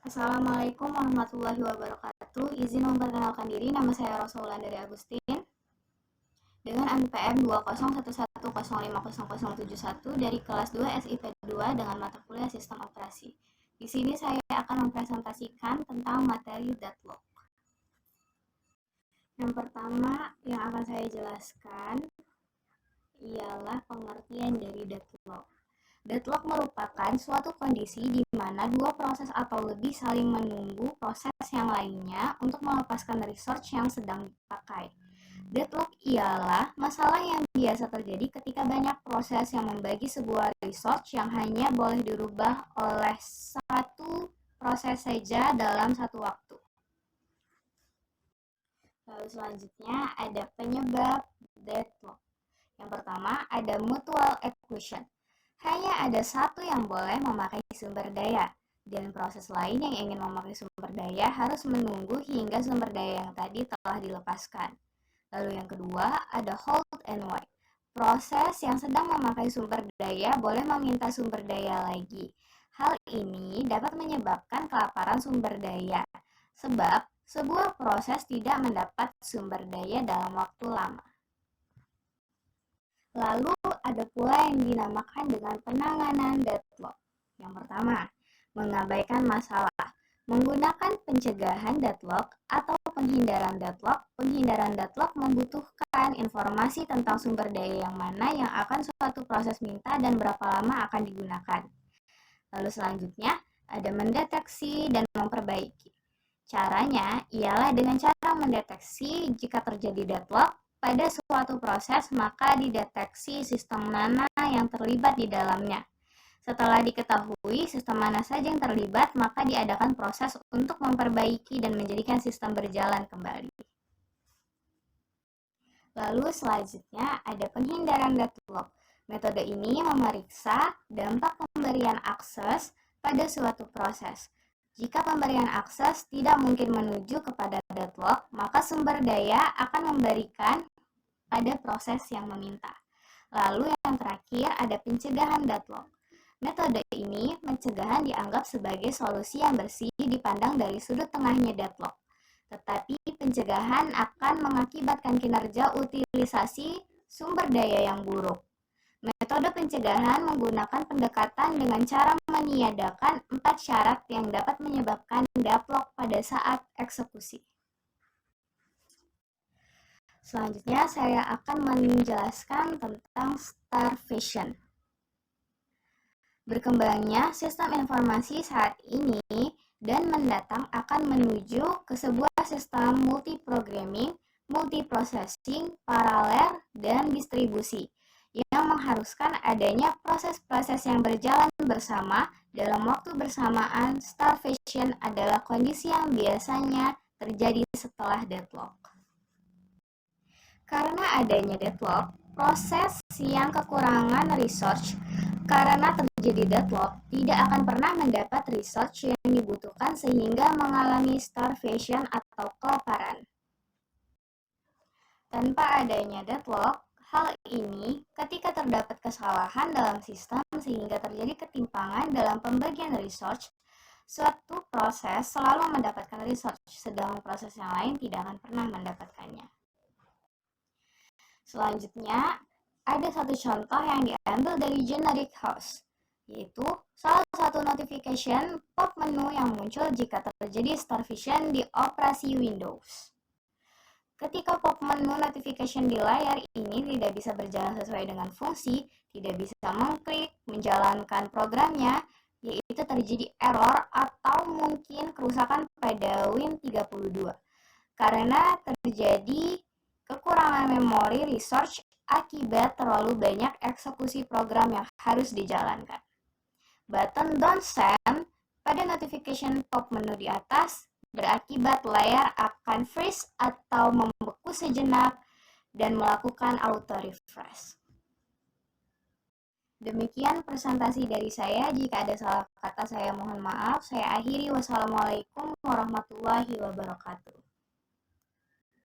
Assalamualaikum warahmatullahi wabarakatuh. Izin memperkenalkan diri, nama saya Rosaulan dari Agustin dengan NPM 201105071 dari kelas 2 SIP 2 dengan mata kuliah Sistem Operasi. Di sini saya akan mempresentasikan tentang materi deadlock. Yang pertama yang akan saya jelaskan ialah pengertian dari deadlock. Deadlock merupakan suatu kondisi di mana dua proses atau lebih saling menunggu proses yang lainnya untuk melepaskan resource yang sedang dipakai. Deadlock ialah masalah yang biasa terjadi ketika banyak proses yang membagi sebuah resource yang hanya boleh dirubah oleh satu proses saja dalam satu waktu. Lalu selanjutnya ada penyebab deadlock. Yang pertama ada mutual exclusion. Hanya ada satu yang boleh memakai sumber daya, dan proses lain yang ingin memakai sumber daya harus menunggu hingga sumber daya yang tadi telah dilepaskan. Lalu yang kedua, ada hold and wait. Proses yang sedang memakai sumber daya boleh meminta sumber daya lagi. Hal ini dapat menyebabkan kelaparan sumber daya, sebab sebuah proses tidak mendapat sumber daya dalam waktu lama. Lalu ada pula yang dinamakan dengan penanganan deadlock. Yang pertama, mengabaikan masalah. Menggunakan pencegahan deadlock atau penghindaran deadlock. Penghindaran deadlock membutuhkan informasi tentang sumber daya yang mana yang akan suatu proses minta dan berapa lama akan digunakan. Lalu selanjutnya, ada mendeteksi dan memperbaiki. Caranya ialah dengan cara mendeteksi jika terjadi deadlock pada suatu proses, maka dideteksi sistem mana yang terlibat di dalamnya. Setelah diketahui sistem mana saja yang terlibat, maka diadakan proses untuk memperbaiki dan menjadikan sistem berjalan kembali. Lalu selanjutnya ada penghindaran deadlock. Metode ini memeriksa dampak pemberian akses pada suatu proses. Jika pemberian akses tidak mungkin menuju kepada deadlock, maka sumber daya akan memberikan pada proses yang meminta. Lalu yang terakhir ada pencegahan deadlock. Metode ini pencegahan dianggap sebagai solusi yang bersih dipandang dari sudut tengahnya deadlock. Tetapi pencegahan akan mengakibatkan kinerja utilisasi sumber daya yang buruk. Metode pencegahan menggunakan pendekatan dengan cara meniadakan 4 syarat yang dapat menyebabkan deadlock pada saat eksekusi. Selanjutnya saya akan menjelaskan tentang starvation. Berkembangnya sistem informasi saat ini dan mendatang akan menuju ke sebuah sistem multiprogramming, multiprocessing, paralel, dan distribusi yang mengharuskan adanya proses-proses yang berjalan bersama dalam waktu bersamaan. Starvation adalah kondisi yang biasanya terjadi setelah deadlock. Karena adanya deadlock, proses yang kekurangan resource karena terjadi deadlock tidak akan pernah mendapat resource yang dibutuhkan sehingga mengalami starvation atau kelaparan. Tanpa adanya deadlock, hal ini ketika terdapat kesalahan dalam sistem sehingga terjadi ketimpangan dalam pembagian resource, suatu proses selalu mendapatkan resource, sedangkan proses yang lain tidak akan pernah mendapatkannya. Selanjutnya, ada satu contoh yang diambil dari generic host, yaitu salah satu notification pop menu yang muncul jika terjadi starvation di operasi Windows. Ketika pop menu notification di layar ini tidak bisa berjalan sesuai dengan fungsi, tidak bisa mengklik, menjalankan programnya, yaitu terjadi error atau mungkin kerusakan pada Win32. Karena terjadi kekurangan memori resource akibat terlalu banyak eksekusi program yang harus dijalankan. Button don't send pada notification pop menu di atas berakibat layar akan freeze atau membeku sejenak dan melakukan auto refresh. Demikian presentasi dari saya. Jika ada salah kata saya mohon maaf. Saya akhiri. Wassalamualaikum warahmatullahi wabarakatuh.